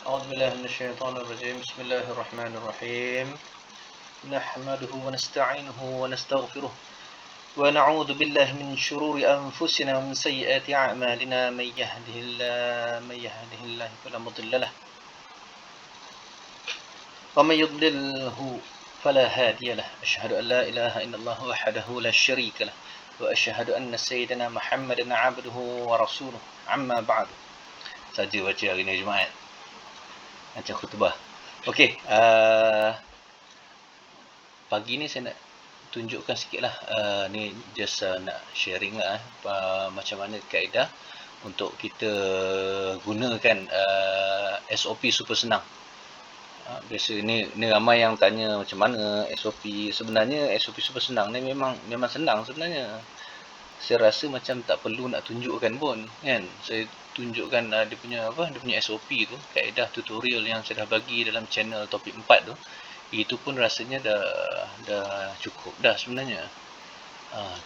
أعوذ بالله من الشيطان الرجيم بسم الله الرحمن الرحيم نحمده ونستعينه ونستغفره ونعوذ بالله من شرور أنفسنا ومن سيئات أعمالنا من يهده الله فلا مضل له ومن يضلله فلا هادي له أشهد أن لا إله إلا الله وحده لا شريك له وأشهد أن سيدنا محمدا عبده ورسوله عما بعد. Saja baca hari ni Jumaat macam khutbah. Okey, pagi ni saya nak tunjukkan sikit lah, ni just nak sharing lah macam mana kaedah untuk kita gunakan SOP super senang. Biasa ni ramai yang tanya macam mana SOP. Sebenarnya SOP super senang ni memang senang sebenarnya. Saya rasa macam tak perlu nak tunjukkan pun kan. Saya tunjukkan dia punya SOP tu, kaedah tutorial yang saya dah bagi dalam channel topik 4 tu. Itu pun rasanya dah cukup dah sebenarnya.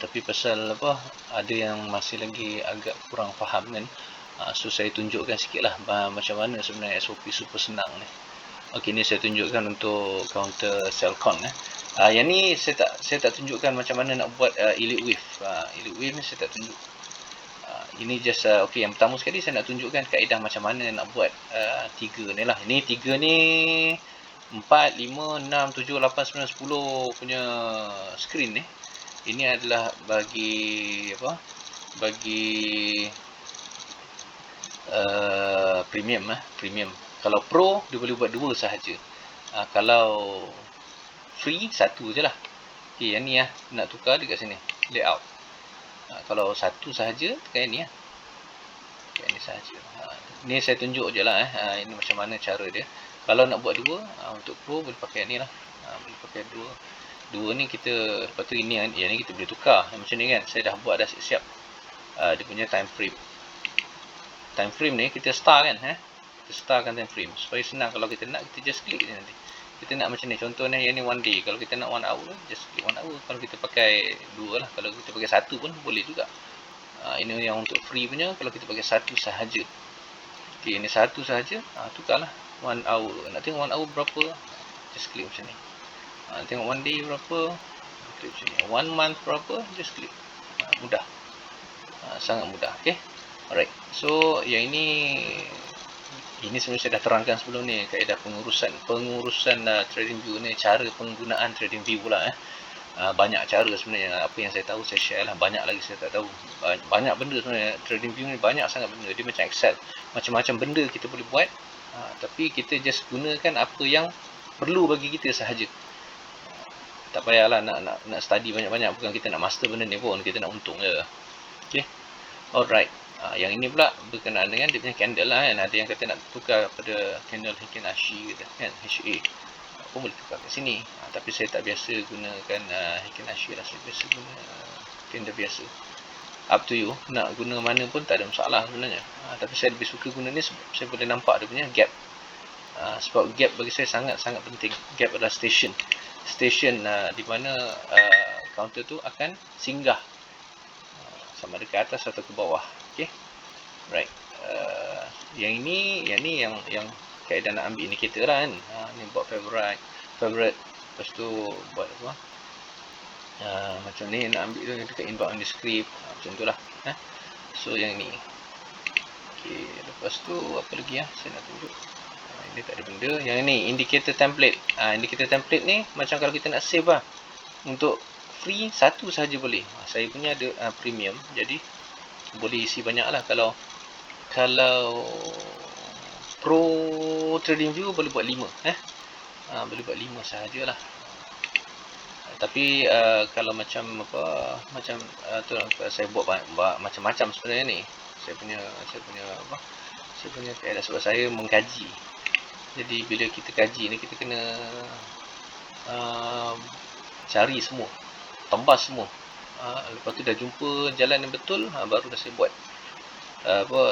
Tapi pasal ada yang masih lagi agak kurang faham kan. So saya tunjukkan sikitlah macam mana sebenarnya SOP super senang ni. Okey, ni saya tunjukkan untuk counter Cellcon yang ni saya tak tunjukkan macam mana nak buat Elite Wave. Elite Wave ni saya tak tunjuk. Ini just okey, yang pertama sekali saya nak tunjukkan kaedah macam mana nak buat 3 ni lah. Ini 3 ni 4, 5, 6, 7, 8, 9, 10 punya screen ni. Ini adalah bagi premium. Kalau pro dia boleh buat 2 sahaja. Kalau free 1 je lah. Okey, yang ni nak tukar dekat sini layout. Kalau 1 sahaja tekan ni tekan ni sahaja. Ni saya tunjuk je lah ini macam mana cara dia. Kalau nak buat 2 untuk pro boleh pakai ni lah. Boleh pakai 2 ni kita, lepas tu ini yang ni kita boleh tukar macam ni kan. Saya dah buat dah siap dia punya time frame. Time frame ni kita star kan kita starkan time frame supaya senang. Kalau kita nak, kita just klik je nanti. Kita nak macam ni, contohnya yang ni 1 day. Kalau kita nak 1 hour, just klik 1 hour. Kalau kita pakai 2 lah, kalau kita pakai 1 pun boleh juga. Ini yang untuk free punya, kalau kita pakai 1 sahaja. Okey, ini 1 sahaja, tukarlah 1 hour. Nak tengok 1 hour berapa, just klik macam ni. Tengok 1 day berapa, klik macam ni. 1 month berapa, just klik. Mudah, sangat mudah. Okey, alright. So yang ini sebenarnya saya dah terangkan sebelum ni, kaedah pengurusan TradingView ni, cara penggunaan TradingView pula banyak cara sebenarnya. Apa yang saya tahu saya share lah, banyak lagi saya tak tahu. Banyak benda sebenarnya TradingView ni, banyak sangat benda. Dia macam Excel, macam-macam benda kita boleh buat, tapi kita just gunakan apa yang perlu bagi kita sahaja. Tak payahlah nak study banyak-banyak, bukan kita nak master benda ni pun, kita nak untung je. Okay, alright. Yang ini pula berkenaan dengan dia punya candle lah kan. Ada yang kata nak tukar pada candle Heikin Ashi kan, HA pun boleh tukar kat sini. Tapi saya tak biasa gunakan Heikin Ashi lah. Saya biasa guna candle biasa. Up to you, nak guna mana pun tak ada masalah sebenarnya. Tapi saya lebih suka guna ni sebab saya boleh nampak dia punya gap. Sebab gap bagi saya sangat-sangat penting. Gap adalah station di mana counter tu akan singgah sama ada ke atas atau ke bawah. Okey, right. Yang ni yang kaedah nak ambil indicator lah kan. Ni buat favorite, lepas tu buat apa, macam ni nak ambil dekat inbound in the script, macam tu lah. So yang ni. Okey, lepas tu apa lagi saya nak tunjuk. Ini tak ada benda. Yang ni indicator template. Indicator template ni macam kalau kita nak save lah, untuk free 1 sahaja boleh. Saya punya ada premium, jadi boleh isi banyak lah. Kalau pro TradingView boleh buat 5 boleh buat 5 sahajalah. Tapi kalau macam tu saya buat macam-macam sebenarnya ni. Saya punya kaedah, sebab saya mengkaji. Jadi bila kita kaji ni, kita kena cari semua, tembas semua. Lepas tu dah jumpa jalan yang betul, baru dah saya buat.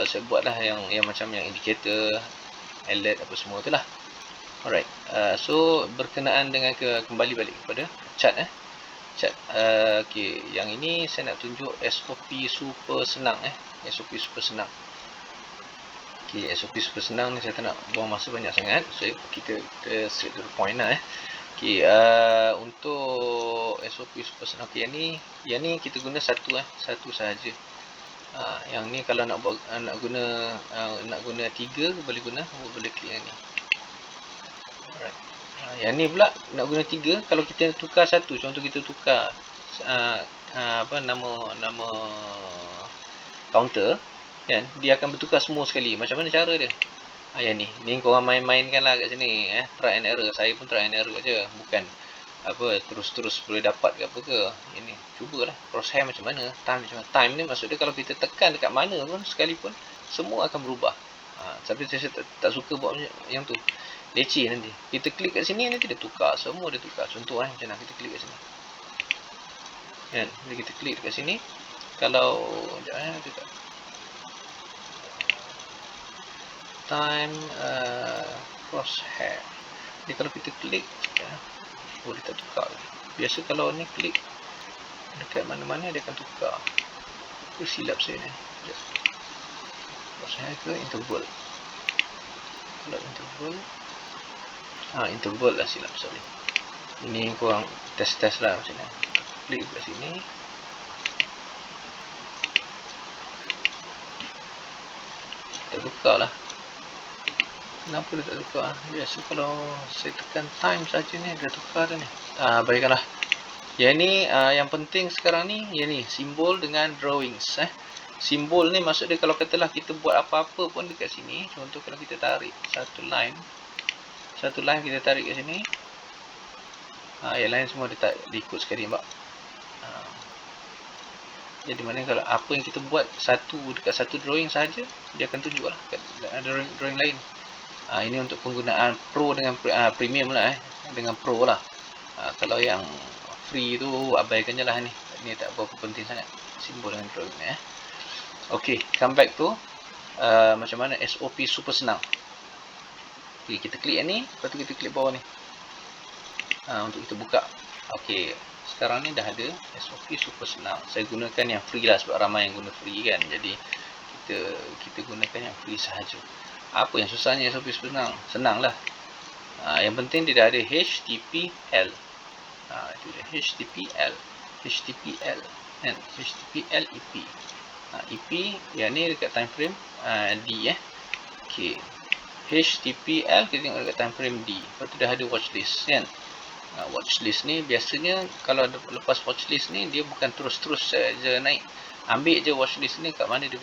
Saya buatlah yang macam yang indicator, alert apa semua tu lah. Alright. So berkenaan dengan kembali balik kepada chart okey, yang ini saya nak tunjuk SOP super senang SOP super senang. Okay, SOP super senang ni, saya tak nak buang masa banyak sangat. So kita straight to the point lah Okay, untuk SOP super senang, okay, yang ni kita guna satu sahaja. Yang ni kalau nak guna 3 boleh guna, boleh klik yang ni. Alright. Yang ni pula nak guna 3, kalau kita tukar satu, contoh kita tukar nama counter kan, dia akan bertukar semua sekali. Macam mana cara dia? Yang ni korang main-mainkan lah kat sini, try and error. Saya pun try and error je, bukan terus-terus boleh dapat ke apa ke. Ini cubalah crosshair macam mana, time ni maksud dia kalau kita tekan dekat mana pun sekalipun semua akan berubah. Tapi saya tak suka buat yang tu, leceh nanti. Kita klik kat sini nanti dia tukar, semua dia tukar. Contoh macam mana kita klik kat sini kan, jadi kita klik dekat sini. Kalau dekat time crosshair ni, kalau kita klik boleh tak tukar. Biasa kalau ni klik dekat mana-mana dia akan tukar. Itu silap saya ni. Crosshair ke interval? Kalau interval lah silap, sorry. Ini korang test lah macam ni. Klik kat sini. Tak tukar lah. Kenapa dia tak tukar? Biasa kalau saya tekan time saja ni dia tukar dah ni. Baiklah. Yang ni yang penting sekarang ni, yang ni simbol dengan drawings. Simbol ni maksud dia kalau katalah kita buat apa-apa pun dekat sini. Contoh kalau kita tarik satu line kita tarik kat sini. Yang lain semua dia tak ikut sekali, nampak? Jadi mana kalau apa yang kita buat dekat satu drawing saja, dia akan tunjuk lah ada drawing lain. Ini untuk penggunaan pro dengan premium lah, dengan pro lah. Kalau yang free tu abaikan je lah ni. Ini tak berapa penting sangat simbol dengan drawing ni. Okay, come back tu macam mana SOP super senang. Okay, kita klik yang ni, lepas tu kita klik bawah ni untuk kita buka. Okay, sekarang ni dah ada SOP super senang. Saya gunakan yang free lah sebab ramai yang guna free kan. Jadi kita gunakan yang free sahaja. Apa yang susahnya SOP super senang? Senang lah. Yang penting dia dah ada HTTPL. Itu dia HTTPL and HTTPL EP. EP yang ni dekat time frame D Okay. HTTPL kita tengok dekat time frame D. Lepas tu dah ada watchlist kan. Watchlist ni biasanya kalau lepas watchlist ni dia bukan terus-terus je naik. Ambil je watchlist ni kat mana dia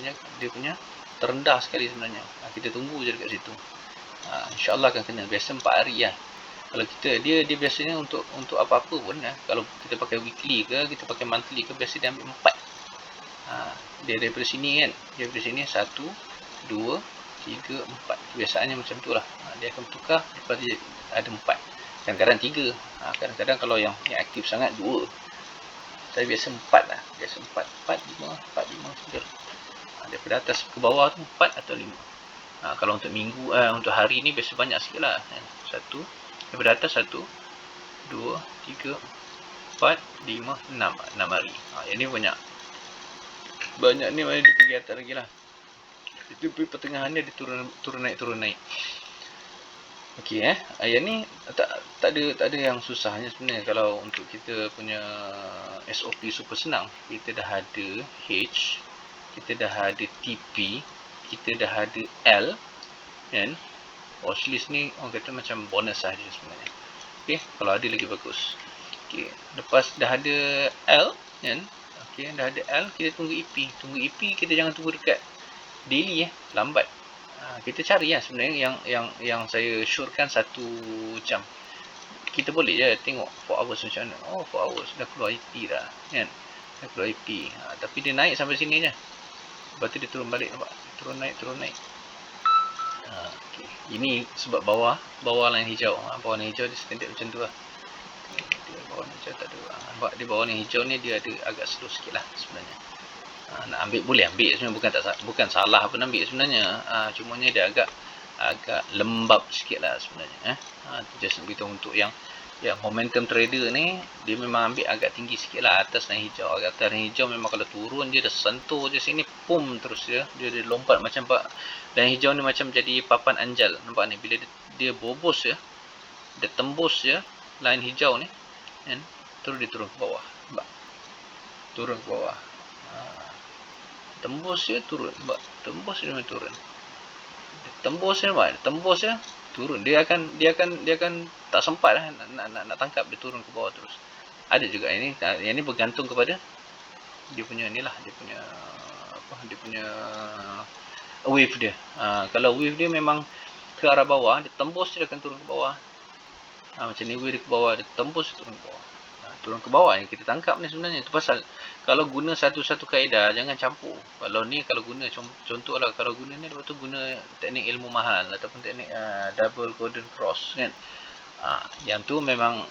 punya terendah sekali sebenarnya. Kita tunggu je dekat situ. InsyaAllah akan kena. Biasa 4 hari lah. Kalau kita dia biasanya untuk apa-apa pun kalau kita pakai weekly ke, kita pakai monthly ke, biasa dia ambil 4. Dia daripada sini kan. Dia daripada sini 1, 2, 3, 4. Biasanya macam tu lah. Dia akan tukar lepas dia ada 4. Kadang-kadang 3. Kadang-kadang kalau yang aktif sangat 2. Tapi biasa 4 lah. Biasa 4, 5, 9. Daripada atas ke bawah tu 4 atau 5. Kalau untuk minggu, untuk hari ni biasa banyak sikit lah. 1, daripada atas 1, 2, 3, 4, 5, 6. 6 hari. Yang ni banyak. Banyak ni mana dia pergi atas lagi lah. Itu pertengahannya dia turun naik. Okey yang ni tak ada yang susahnya sebenarnya. Kalau untuk kita punya SOP super senang, kita dah ada H, kita dah ada TP, kita dah ada L kan. Watchlist ni orang kata macam bonus saja sebenarnya. Okey, kalau ada lagi bagus. Okey, lepas dah ada L kan. Okey, dah ada L, kita tunggu EP. Tunggu EP, kita jangan tunggu dekat daily lambat. Kita cari lah sebenarnya yang saya syorkan 1 jam. Kita boleh je tengok 4 hours macam mana. 4 hours dah keluar EP dah kan. Dah keluar EP. Tapi dia naik sampai sini je. Lepas tu dia turun balik, nampak? Turun naik. Okay. Ini sebab bawah line hijau. Bawah line hijau dia standard macam tu lah. Dia bawah line hijau tak ada. Nampak dia bawah line hijau ni dia ada agak slow sikit lah sebenarnya. Nak ambil boleh ambil sebenarnya, bukan salah apa nak ambil sebenarnya. Cumanya dia agak lembab sikit lah sebenarnya. Just beritahu untuk yang Ya, momentum trader ni dia memang ambil agak tinggi sikit lah atas line hijau. Atas line hijau memang kalau turun dia dah sentuh je sini, pum terus dia lompat macam line hijau ni macam jadi papan anjal. Nampak ni bila dia bobos ya, dia tembus ya line hijau ni kan, terus dia turun ke bawah. Nampak? Turun ke bawah. Tembus ya turun, nampak? Tembus dia turun. Tembus ya, nampak? Tembus ya turun. Dia akan tak sempat lah nak tangkap, dia turun ke bawah terus. Ada juga ini, yang ni bergantung kepada dia punya inilah, dia punya wave dia. Kalau wave dia memang ke arah bawah, dia tembus dia akan turun ke bawah. Macam ni wave dia ke bawah, dia tembus turun ke bawah. Turun ke bawah yang kita tangkap ni sebenarnya. Itu pasal kalau guna satu-satu kaedah, jangan campur. Kalau guna contohlah, kalau guna ni lepas tu guna teknik ilmu mahal ataupun teknik double golden cross kan. Yang tu memang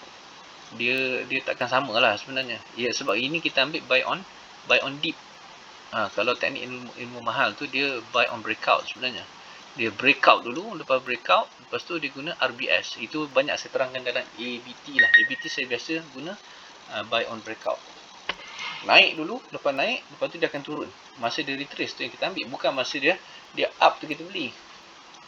dia takkan sama lah sebenarnya. Ya, sebab ini kita ambil buy on dip. Kalau teknik ilmu mahal tu dia buy on breakout sebenarnya. Dia breakout dulu, lepas breakout, lepas tu dia guna RBS. Itu banyak saya terangkan dalam ABT lah. ABT saya biasa guna buy on breakout. Naik dulu, lepas tu dia akan turun. Masa dia retrace tu yang kita ambil, bukan masa dia up tu kita beli.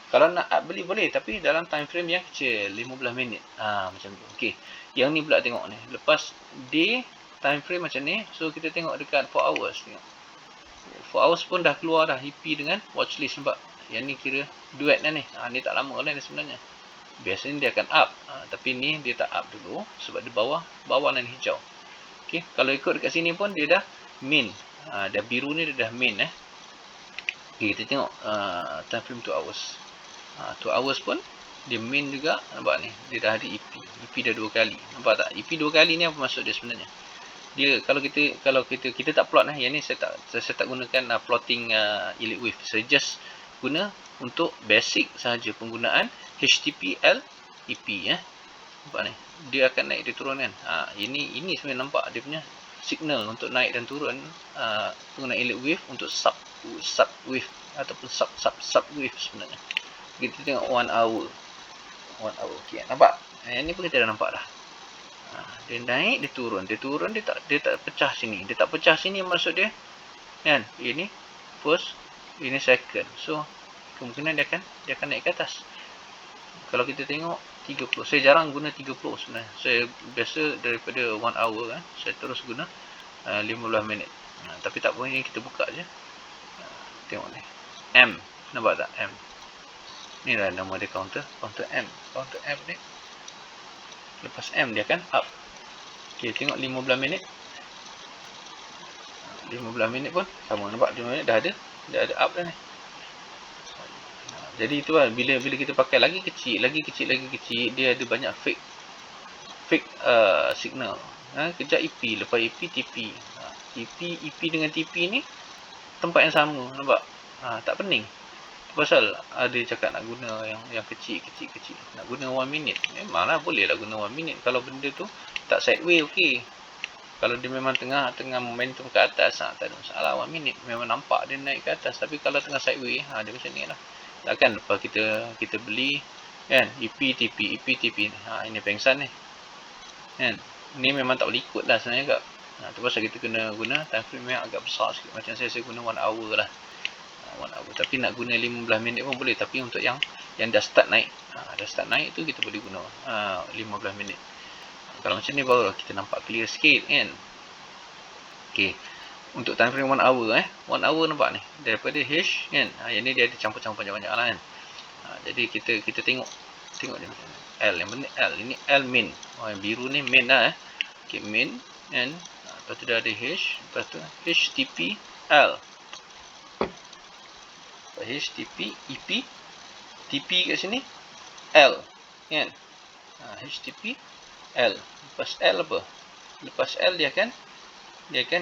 Kalau nak up beli boleh, tapi dalam time frame yang kecil, 15 minit. Macam tu. Okey. Yang ni pula tengok ni. Lepas day time frame macam ni, so kita tengok dekat 4 hours tengok. 4 hours pun dah keluar dah EP dengan watchlist, nampak. Yang ni kira duet dah ni. Ni tak lama lah ni sebenarnya. Biasanya dia akan up, tapi ni dia tak up dulu sebab di bawah line hijau. Okey, kalau ikut dekat sini pun dia dah main. Dah biru ni dia dah main Okey, kita tengok time frame 2 hours. 2 hours pun dia main juga, nampak ni. Dia dah ada EP. EP dah 2 kali. Nampak tak? EP 2 kali ni apa maksud dia sebenarnya? Dia kalau kita tak plot yang ni saya tak gunakan plotting elite wave. Saya just guna untuk basic sahaja penggunaan HTPL EP nampak ni, dia akan naik dia turun kan. Ini sebenarnya nampak dia punya signal untuk naik dan turun penggunaan elite wave untuk sub wave ataupun sub wave sebenarnya. Kita tengok 1 hour. Okey, nampak? Ini pun kita dah nampak dah. Dia naik, dia turun, dia tak pecah sini. Dia tak pecah sini maksud dia kan, ini first, ini second. So kemungkinan dia akan naik ke atas. Kalau kita tengok 30, saya jarang guna 30 sebenarnya. Saya biasa daripada 1 hour saya terus guna 15 minit. Tapi tak apa, ini kita buka je. Tengok ni. M, nampak tak? M. Ni lah nama dia counter M. Counter M ni. Lepas M dia akan up. Okey, tengok 15 minit. 15 minit pun sama, nampak 15 minit dah ada up dah ni. Jadi itu lah, bila kita pakai lagi kecil, dia ada banyak fake signal. Kejap EP, lepas EP TP. EP dengan TP ni tempat yang sama, nampak? Tak pening. Pasal ada cakap nak guna yang kecil. Nak guna 1 minit. Memanglah boleh lah guna 1 minit kalau benda tu tak sideways, okey. Kalau dia memang tengah momentum ke atas, tak ada masalah 1 minit. Memang nampak dia naik ke atas. Tapi kalau tengah sideways, dia macam ni lah. Takkan lepas kita beli kan, EP TP. Ini pengsan ni kan. Ni memang tak boleh ikut lah sebenarnya kak. Tu pasal kita kena guna time frame yang agak besar sikit. Macam saya guna 1 hour lah. 1 hour. Tapi nak guna 15 minit pun boleh. Tapi untuk yang dah start naik, tu kita boleh guna 15 minit. Kalau macam ni baru kita nampak clear sikit kan. Okey. Untuk time frame 1 hour 1 hour nampak ni. Daripada H kan. Yang ni dia ada campur-campur banyak-banyak lah kan. Jadi kita tengok dia macam ni. L, yang benar L. Ini L min. Yang biru ni min lah Okey, min kan. Lepas tu dah ada H. Lepas tu HTP L. HTP EP. TP kat sini L kan. HTP L. Lepas L apa? Lepas L dia akan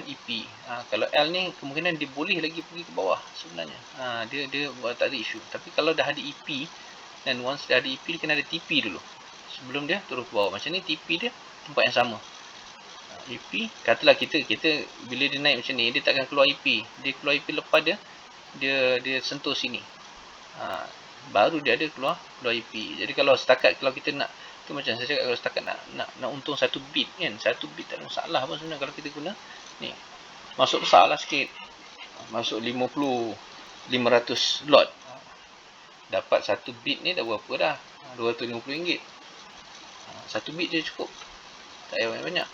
EP. Kalau L ni kemungkinan dia boleh lagi pergi ke bawah sebenarnya. Dia tak ada isu. Tapi kalau dah ada EP, dan once dah ada EP, dia kena ada TP dulu sebelum dia turun ke bawah. Macam ni TP dia tempat yang sama. EP, katalah kita bila dia naik macam ni, dia takkan keluar EP. Dia keluar EP lepas dia sentuh sini. Baru dia ada keluar EP. Jadi kalau kita nak Itu macam saya cakap, kalau setakat nak untung 1 bit kan, 1 bit tak ada masalah pun sebenarnya kalau kita guna ni. Masuk besar lah sikit, masuk 500 lot, dapat 1 bit ni dah berapa dah, RM250. 1 bit je cukup, tak payah banyak-banyak.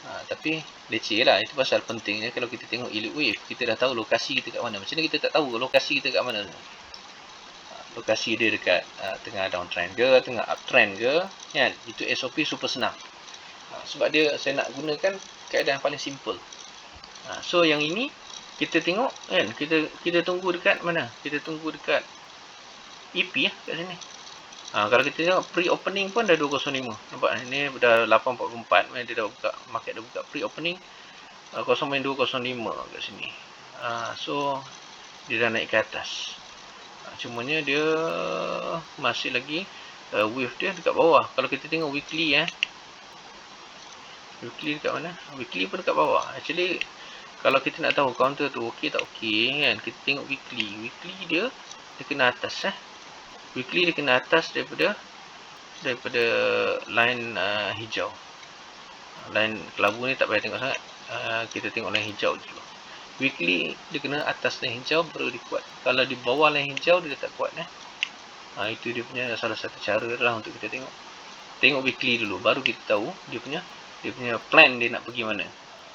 Tapi leceh lah. Itu pasal pentingnya kalau kita tengok Elite Wave, kita dah tahu lokasi kita kat mana. Macam mana kita tak tahu lokasi kita kat mana? Lokasi dia dekat tengah downtrend ke, tengah uptrend ke, kan? Itu SOP super senang. Sebab dia saya nak gunakan keadaan paling simple. So yang ini kita tengok kan, kita tunggu dekat mana? Kita tunggu dekat EP kat sini. Kalau kita tengok pre-opening pun dah 205. Nampak ni dah 8.44. Dia dah buka, market dah buka pre-opening 0.205 kat sini. So dia dah naik ke atas. Cumanya dia masih lagi wave dia dekat bawah. Kalau kita tengok weekly weekly dekat mana? Weekly pun dekat bawah. Actually kalau kita nak tahu counter tu okey tak okey kan, kita tengok weekly. Weekly dia kena atas Weekly dia kena atas daripada line hijau. Line kelabu ni tak payah tengok sangat. Kita tengok line hijau dulu. Weekly dia kena atas line hijau baru dia kuat. Kalau di bawah line hijau dia tak kuat itu dia punya salah satu cara lah untuk kita tengok. Tengok weekly dulu baru kita tahu dia punya plan dia nak pergi mana.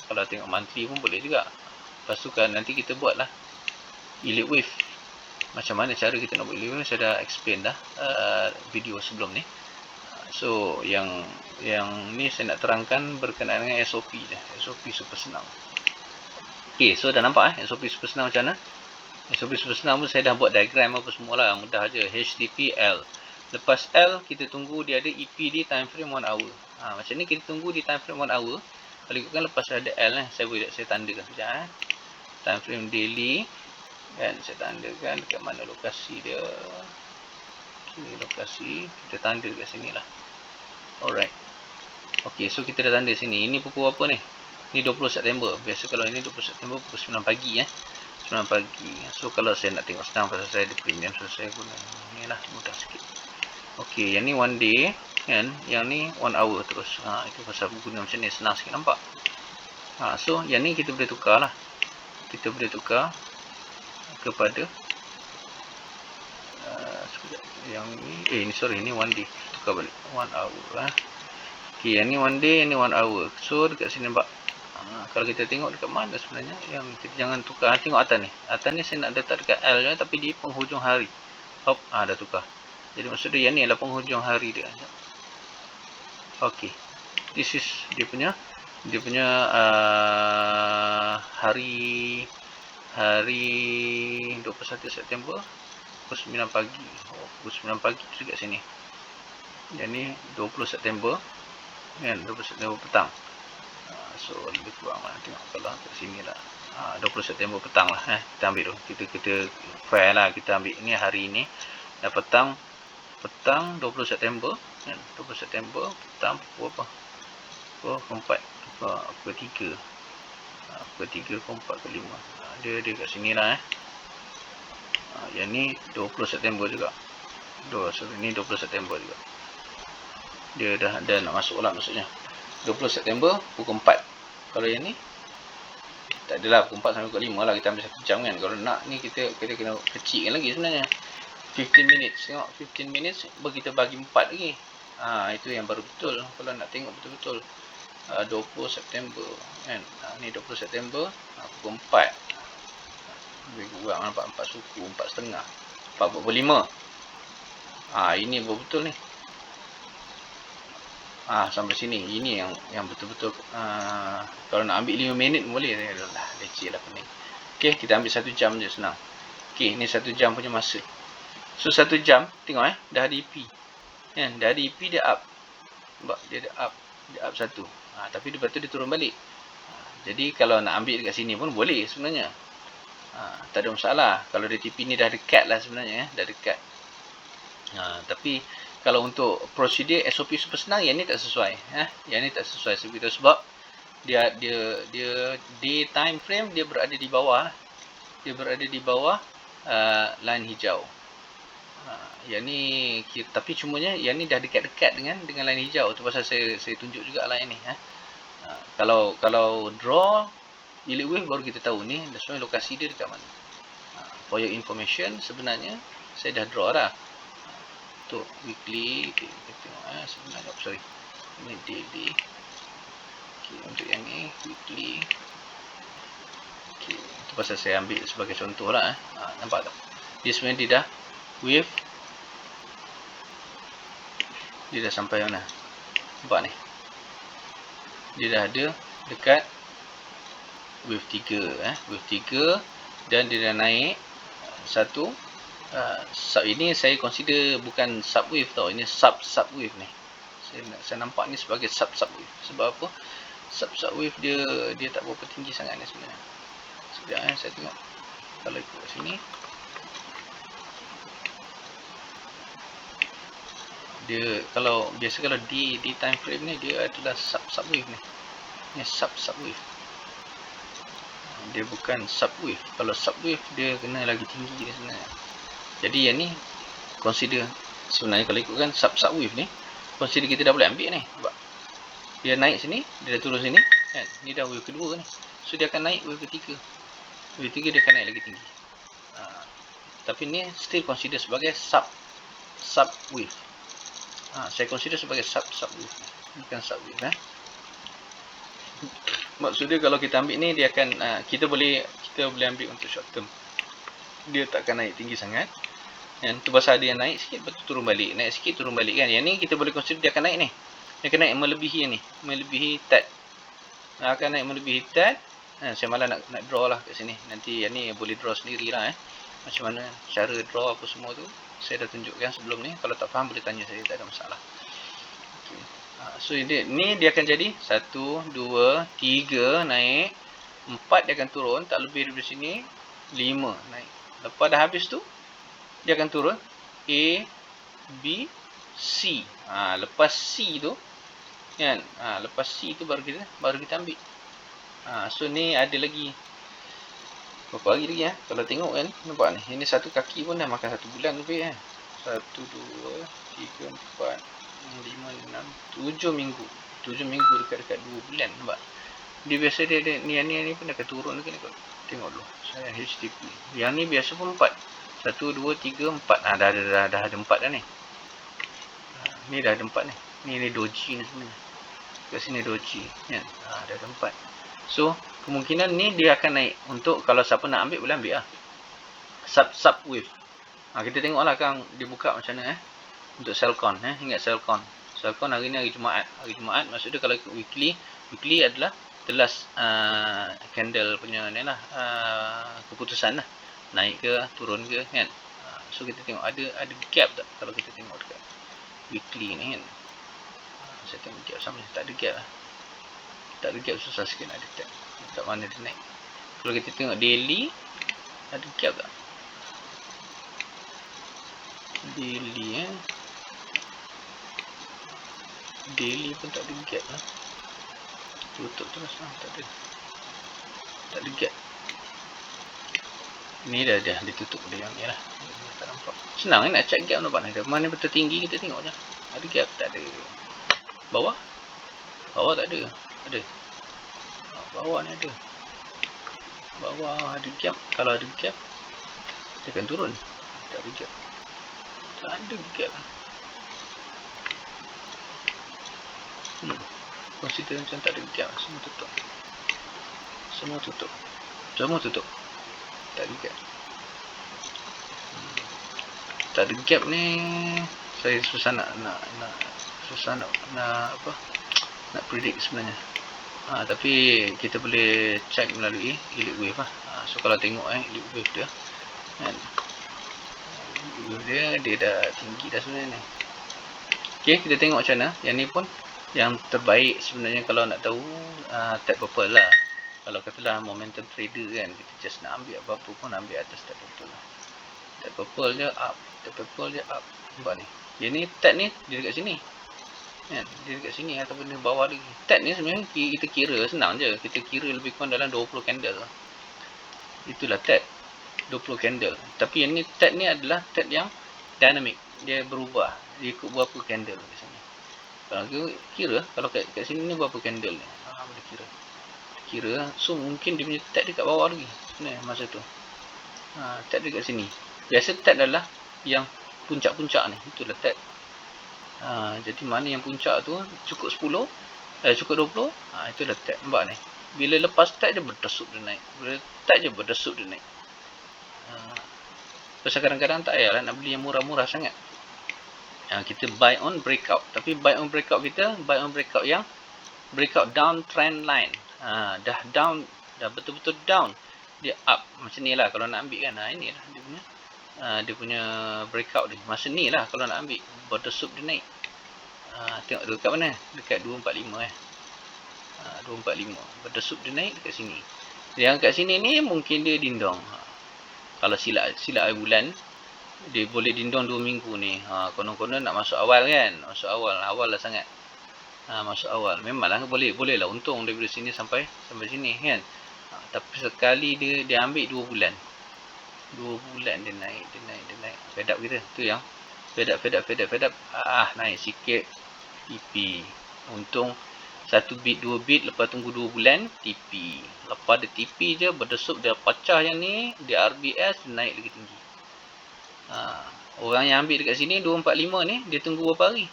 Kalau tengok monthly pun boleh juga. Lepas tu kan nanti kita buatlah Elite Wave. Macam mana cara kita nak buat Elite Wave, saya dah explain dah video sebelum ni. So yang ni saya nak terangkan berkenaan dengan SOP je. SOP super senang. Okay, so dah nampak SOP super senang macam mana? SOP super senang pun saya dah buat diagram apa semua lah. Mudah je. HTTP L. Lepas L kita tunggu dia ada EP di time frame 1 hour. Macam ni kita tunggu di time frame 1 hour. Kalau ikutkan lepas ada L saya tandakan sekejap time frame daily kan, saya tandakan dekat mana lokasi dia. Okay, lokasi kita tanda kat sini lah. Alright. Okay, so kita dah tanda sini. Ini pukul apa ni? Ni 20 September. Biasa kalau ini 20 September pukul 9 pagi 9 pagi. So kalau saya nak tengok senang pasal saya ada premium, so saya guna ni lah, mudah sikit. Okay, yang ni 1 day kan, yang ni 1 hour terus. Itu pasal guna macam ni senang sikit, nampak? So yang ni kita boleh tukar lah. Kita boleh tukar kepada yang ni ni 1 day, tukar balik 1 hour Okay, yang ni 1 day, yang ni 1 hour. So dekat sini nampak. Kalau kita tengok dekat mana sebenarnya, yang kita jangan tukar. Tengok atas ni. Atas ni saya nak letak dekat L je, tapi di penghujung hari. Hop, dah tukar. Jadi maksud dia yang ni adalah penghujung hari dia. Okay, this is dia punya hari 21 September pukul 9 pagi. Pukul 9 pagi dekat sini. Yang ni 20 September kan, 20 September petang. So lebih kurang lah, tengok kalau kat sini lah 20 September petang lah. Kita ambil tu, kita fair lah, kita ambil ni hari ni dah petang 20 September kan, 20 September petang pukul apa? Pukul 3 ke 4 ke 5. Dia kat sini lah yang ni 20 September juga. Ini 20 September juga. Dia dah nak masuk lah maksudnya. 20 September pukul 4. Kalau yang ni tak adalah pukul 4 sampai pukul 5 lah, kita ambil 1 jam kan. Kalau nak ni kita kena kecilkan lagi sebenarnya. 15 minutes. Tengok 15 minutes kita bagi 4 lagi. Itu yang baru betul. Kalau nak tengok betul-betul 20 September kan. Ni 20 September pukul 4. Lebih kurang nampak 4 suku, 4.5, 4.45. Ini betul ni. Sampai sini. Ini yang betul-betul kalau nak ambil 5 minit boleh. Dah leceh lah pening. Okay, kita ambil 1 jam je, senang. Okay, ni 1 jam punya masa. So 1 jam, tengok dah ada EP kan, dah ada EP, dia up. Nampak, dia up 1. Tapi lepas tu dia turun balik. Jadi kalau nak ambil dekat sini pun boleh sebenarnya. Tak ada masalah. Kalau dia TP ni dah dekat lah sebenarnya, dah dekat. Tapi kalau untuk prosedur SOP super senang, yang ni tak sesuai. Yang ni tak sesuai sebab dia day time frame dia berada di bawah. Dia berada di bawah line hijau. Yang ni tapi cumanya yang ni dah dekat-dekat dengan line hijau tu pasal saya tunjuk juga line ni. Kalau draw elite wave baru kita tahu ni sebenarnya lokasi dia dekat mana. For your information, sebenarnya saya dah draw dah. Untuk weekly, kita tengok sebenarnya, sorry, ini daily. Okay, untuk yang ni weekly. Okay, itu pasal saya ambil sebagai contoh lah. Nampak tak? Dia sebenarnya dia dah wave. Dia dah sampai mana? Nampak ni? Dia dah ada dekat wave 3. Wave 3 dan dia dah naik satu. Sub ini saya consider bukan sub wave tau. Ini sub wave ni. Saya nampak ni sebagai sub wave. Sebab apa? Sub wave dia tak berapa tinggi sangat ni sebenarnya. Sekejap saya tengok. Kalau ikut sini. Dia kalau di time frame ni dia adalah sub wave ni. Ni sub wave. Dia bukan sub wave. Kalau sub wave dia kena lagi tinggi ni sebenarnya. Jadi yang ni consider sebenarnya kalau ikutkan sub wave ni, consider kita dah boleh ambil ni. Sebab dia naik sini, dia dah turun sini kan. Ni dah wave kedua ni. So dia akan naik wave ketiga. Wave ketiga dia akan naik lagi tinggi. Tapi ni still consider sebagai sub wave. Saya consider sebagai sub wave. Bukan sub wave Maksudnya kalau kita ambil ni dia akan kita boleh ambil untuk short term. Dia tak akan naik tinggi sangat. Yang tu pasal dia naik sikit betul turun balik. Naik sikit turun balik kan. Yang ni kita boleh consider dia akan naik ni. Dia akan naik melebihi yang ni. Melebihi TAT. Akan naik melebihi TAT. Saya malah nak draw lah kat sini. Nanti yang ni boleh draw sendiri lah Macam mana cara draw apa semua tu. Saya dah tunjukkan sebelum ni. Kalau tak faham boleh tanya saya. Tak ada masalah. Okay. So ni dia akan jadi 1, 2, 3 naik. 4 dia akan turun. Tak lebih dari sini. 5 naik. Lepas dah habis tu. Dia akan turun A, B, C. Lepas C tu kan, lepas C tu baru kita ambil. So ni ada lagi berapa hari lagi kalau tengok kan, nampak ni. Ini satu kaki pun dah makan 1 bulan lebih 1, 2, 3, 4, 5, 6, 7 minggu. 7 minggu dekat 2 bulan nampak. Dia biasa dia ni pun akan turun lagi ni. Tengok dulu. Saya HTP. Yang ni biasa pun 4. 1, 2, 3, 4. Dah ada 4 dah ni. Ni dah ada 4 ni. Ni doji ni sebenarnya. Kat sini doji kan. Dah ada 4. So, kemungkinan ni dia akan naik. Untuk kalau siapa nak ambil boleh ambil lah. Sub wave. Kita tengoklah kan dia buka macam mana untuk Selcon ingat Selcon. Selcon hari ni hari Jumaat. Hari Jumaat maksudnya kalau ikut weekly adalah the last candle punya ni lah keputusan lah. Naik ke turun ke kan. So kita tengok ada gap tak kalau kita tengok dekat weekly ni kan. Saya tengok gap sama tak ada gap lah. Tak ada gap, susah sikit nak detect kat mana dia naik. Kalau kita tengok daily ada gap tak? Daily daily pun tak ada gap lah. Tutup terus lah, tak ada gap. Ni dah ditutup oleh yang ni lah. Tak nampak. Senang nak check gap nampak ni. Mana betul tinggi kita tengok je. Ada gap tak ada. Bawah tak ada. Ada. Bawah ni ada. Bawah ada gap. Kalau ada gap dia akan turun. Tak ada gap. Tak ada gap. Consider macam tak ada gap. Semua tutup. Tak ada gap. Tak ada gap ni saya susah nak predict sebenarnya. Tapi kita boleh check melalui elite wave lah. So kalau tengok elite wave dia kan, dia dah tinggi dah sebenarnya ni. Okay, kita tengok macam mana. Yang ni pun yang terbaik sebenarnya kalau nak tahu tag purple lah. Kalau katalah momentum trader kan, kita just nak ambil apa-apa pun ambil atas tag purple lah. Tag purple je up. Nampak ni. Yang ni tag ni dia dekat sini. Kan? Dia dekat sini ataupun di bawah lagi. Tag ni sebenarnya kita kira senang je. Kita kira lebih kurang dalam 20 candle. Itulah tag 20 candle. Tapi yang ni tag ni adalah tag yang dynamic, dia berubah, dia ikut berapa candle kat sini. Kalau kira kalau kat sini ni berapa candle ni, boleh kira. So mungkin dia punya tag dekat bawah lagi sebenarnya masa tu. Tag dekat sini. Biasa tag adalah yang puncak-puncak ni, itulah tag. Jadi mana yang puncak tu cukup 10, cukup 20, itulah tag. Nampak ni. Bila lepas tag dia berdesuk dia naik. Bila tag je berdesuk dia naik. Pasal kadang-kadang tak payahlah nak beli yang murah-murah sangat. Kita buy on breakout. Tapi buy on breakout kita, buy on breakout yang breakout down trend line. Dah down, dah betul-betul down. Dia up. Macam ni lah kalau nak ambil kan. Ini lah dia punya breakout ni. Masa ni lah kalau nak ambil. Berdesuk dia naik. Tengok dekat mana? Dekat 245 245. Berdesuk dia naik dekat sini. Yang kat sini ni mungkin dia dindong. Kalau silap bulan, dia boleh dindong 2 minggu ni. Konon-konon nak masuk awal kan. Masuk awal lah sangat. Masuk awal. Memanglah boleh lah untung daripada sini sampai sini kan. Tapi sekali dia ambil 2 bulan. 2 bulan dia naik. Fed up kita. Tu yang fed up. Naik sikit. TP. Untung 1 bit, 2 bit, lepas tunggu 2 bulan, TP. Lepas dia TP je, berdesuk dia pecah yang ni, dia RBS, dia naik lagi tinggi. Orang yang ambil dekat sini, 245 ni, dia tunggu berapa hari?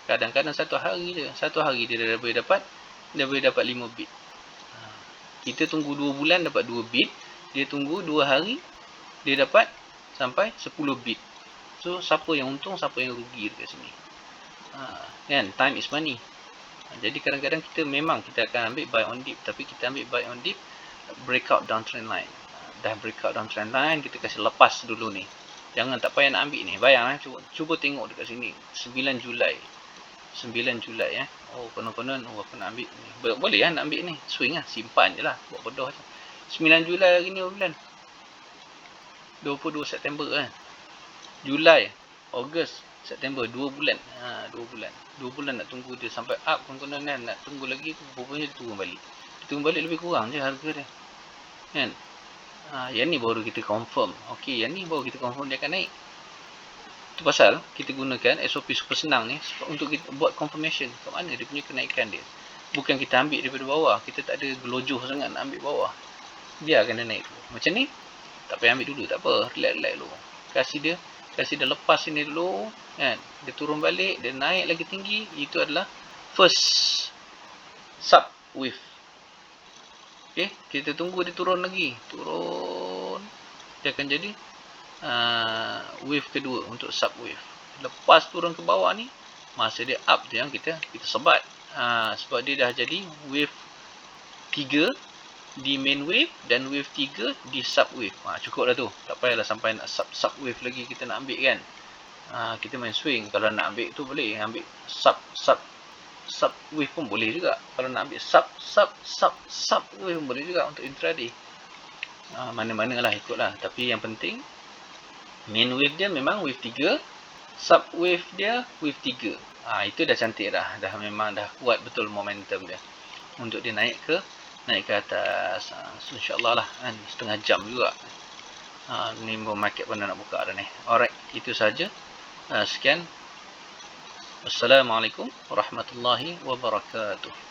Kadang-kadang 1 hari je. 1 hari dia dah boleh dapat 5 bit. Kita tunggu 2 bulan dapat 2 bit, dia tunggu 2 hari, dia dapat sampai 10 bit. So, siapa yang untung, siapa yang rugi dekat sini? Kan, time is money. Jadi kadang-kadang kita akan ambil buy on dip, tapi kita ambil buy on dip breakout downtrend line. Dah breakout downtrend line, kita kasih lepas dulu ni. Jangan tak payah nak ambil ni. Bayang cuba tengok dekat sini 9 Julai. Konon-konon aku nak ambil ni. Boleh lah nak ambil ni. Swing lah, simpan je lah, buat bodoh je. 9 Julai hari ni bulan 22 September kan. Julai, Ogos, September, 2 bulan. 2 bulan nak tunggu dia sampai up. Konon-konon kan, nak tunggu lagi, rupanya dia turun balik. Lebih kurang je harga dia. Kan? Yang ni baru kita confirm. Okey, yang ni baru kita confirm dia akan naik. Itu pasal kita gunakan SOP super senang ni untuk kita buat confirmation kat mana dia punya kenaikan dia. Bukan kita ambil daripada bawah. Kita tak ada gelojoh sangat nak ambil bawah. Dia akan naik dulu. Macam ni, tak payah ambil dulu. Tak apa, relax dulu. Kasih dia lepas sini dulu kan, dia turun balik, dia naik lagi tinggi. Itu adalah first sub wave. Okay, kita tunggu dia turun lagi, dia akan jadi wave kedua untuk sub wave. Lepas turun ke bawah ni, masa dia up tu yang kita sebat. Sebab dia dah jadi wave 3 di main wave dan wave 3 di sub wave. Cukup dah tu. Tak payahlah sampai nak sub wave lagi kita nak ambil kan. Kita main swing. Kalau nak ambil tu boleh ambil sub wave pun boleh juga. Kalau nak ambil sub wave pun boleh juga untuk intraday. Mana-mana lah ikutlah. Tapi yang penting main wave dia memang wave 3, sub wave dia wave 3. Itu dah cantik dah. Memang dah kuat betul momentum dia untuk dia naik ke atas. InsyaAllah lah kan, setengah jam juga. Ni market pun dah nak buka dah ni. Alright, itu saja. Sekian. Wassalamualaikum warahmatullahi wabarakatuh.